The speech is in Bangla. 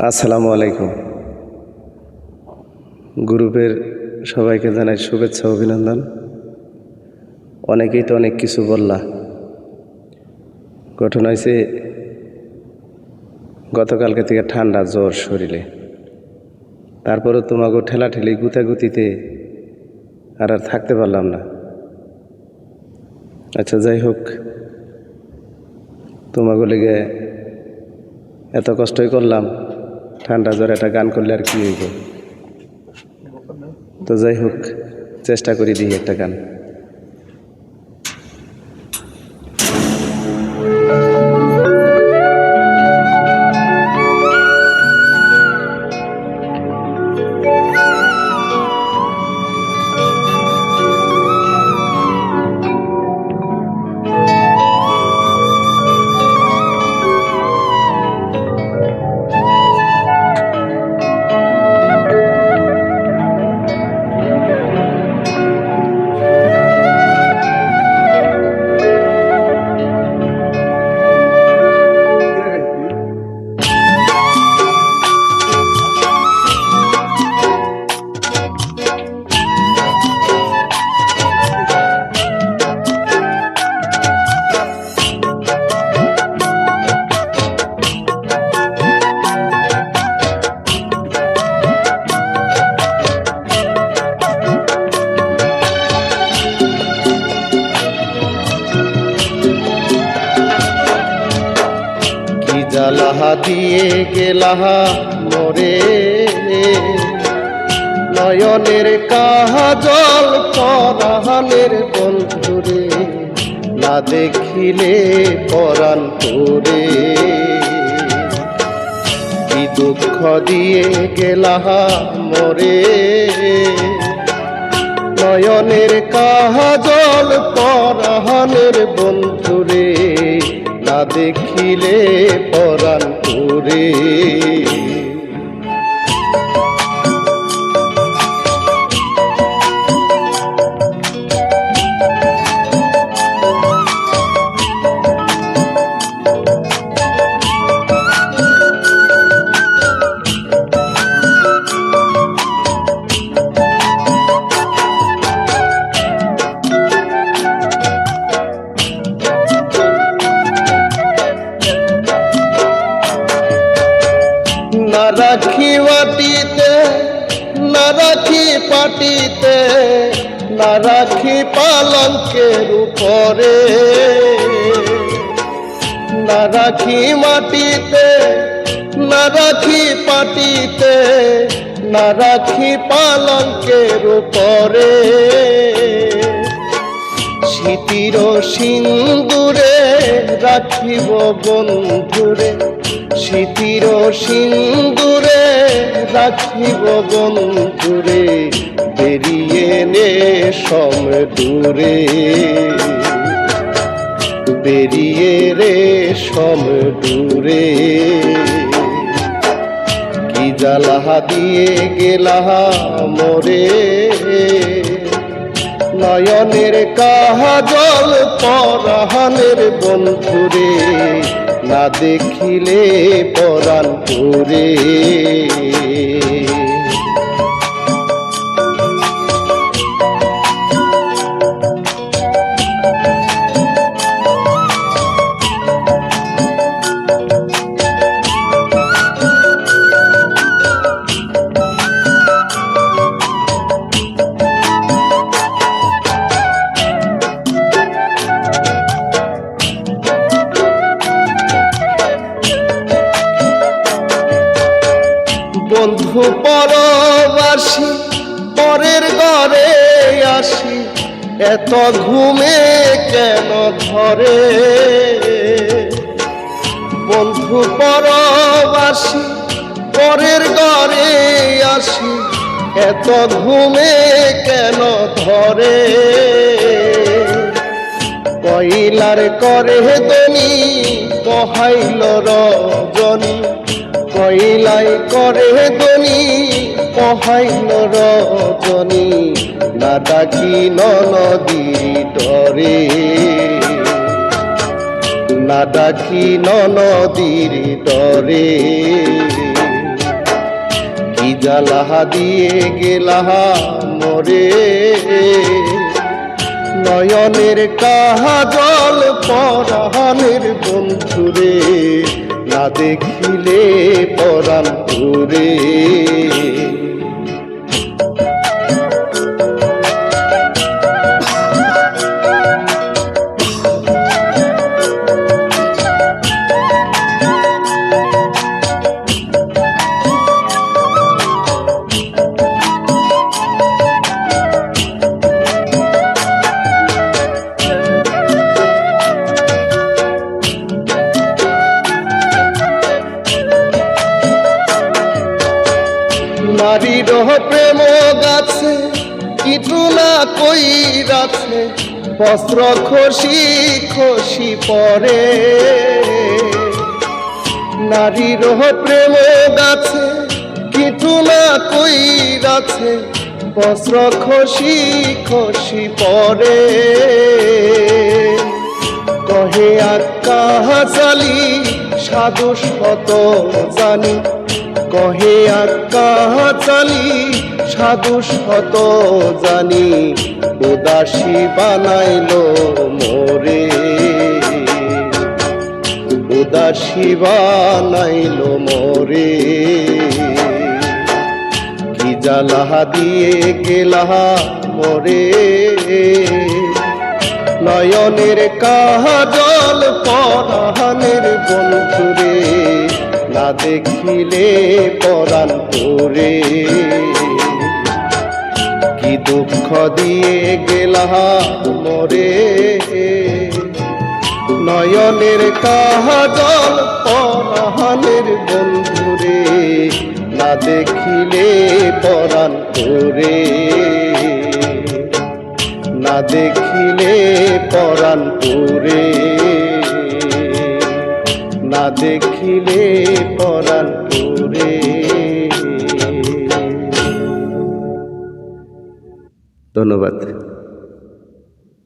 আসসালামু আলাইকুম। গ্রুপের সবাইকে জানাই শুভেচ্ছা অভিনন্দন। অনেকেই তো অনেক কিছু বললা। ঘটনা হয়েছে গতকালকে থেকে ঠান্ডা জ্বর শরীরে, তারপরে তোমাকে ঠেলাঠেলি গুতাগুতিতে আর থাকতে পারলাম না। আচ্ছা, যাই হোক, তোমাকে লেগে এত কষ্টই করলাম, ঠান্ডা জ্বর একটা গান করলে আর কি হইব। তো যাই হোক, চেষ্টা করি দিই একটা গান। জ্বালাহা দিয়ে গেলাহা মোরে, নয়নের কাজল পরাণের বন্ধুরে, না দেখিলে পরাণ তোরে। কি দুঃখ দিয়ে গেলাহা মোরে, নয়নের কাজল পরাণের বন্ধুরে, না দেখিলে পরাণ তোরে। না রাখি মাটিতে, না রাখি পাটিতে, না রাখি পালঙ্কের উপরে, না রাখি মাটিতে, না রাখি পাটিতে, না রাখি পালঙ্কের উপরে। স্মৃতির সিন্দুরে রাখিব বন্ধুরে, স্মৃতির সিন্দুরে রাখিব বন্ধুরে, বেরিয়ে নে সম দূরে, বেরিয়ে রে সম দূরে। কি জ্বালাহা দিয়ে গেলাহা মোরে, নয়নের কাজল পরাণের বন্ধুরে, না দেখিলে পরাণ তোরে। বন্ধু পরবাসী পরের ঘরে আসি, এত ঘুমে কেন ধরে। বন্ধু পরবাসী পরের ঘরে আসি, এত ঘুমে কেন ধরে। কইলার করে দনি কহাইল রজনী, কইলাই করে দনি কহাইল রজনী, না ডাকি নদীর তরে, না ডাকি নদীর তরে। জ্বালা দিয়ে গেলা মোরে, নয়নের কাজল পরাণের বন্ধুরে, না দেখিলে পরাণ পুরে। নারীর প্রেম গাছে কিছু না কইরাছে, বস্ত্র খসি খসি পরে। নারীর প্রেম গাছে কিছু না কইরাছে, বস্ত্র খসি খসি পরে। কহে আকাশালি সাধু শত জানি, কহে আকাশালি সাধু শত জানি, উদাসী বানাইলো মোরে, উদাসী বানাইলো মোরে। কি জ্বালা দিয়ে গেলা মোরে, নয়নের কাজল পরাণের বন্ধুরে, না দেখিলে পরাণ পুরে। কি দুঃখ দিয়ে গেলা মোরে, নয়নের কাজল পরাণের বন্ধুরে, না দেখিলে পরাণ পুরে, না দেখিলে পরাণ পুরে, না দেখিলে পরাণ পুরে। ধন্যবাদ।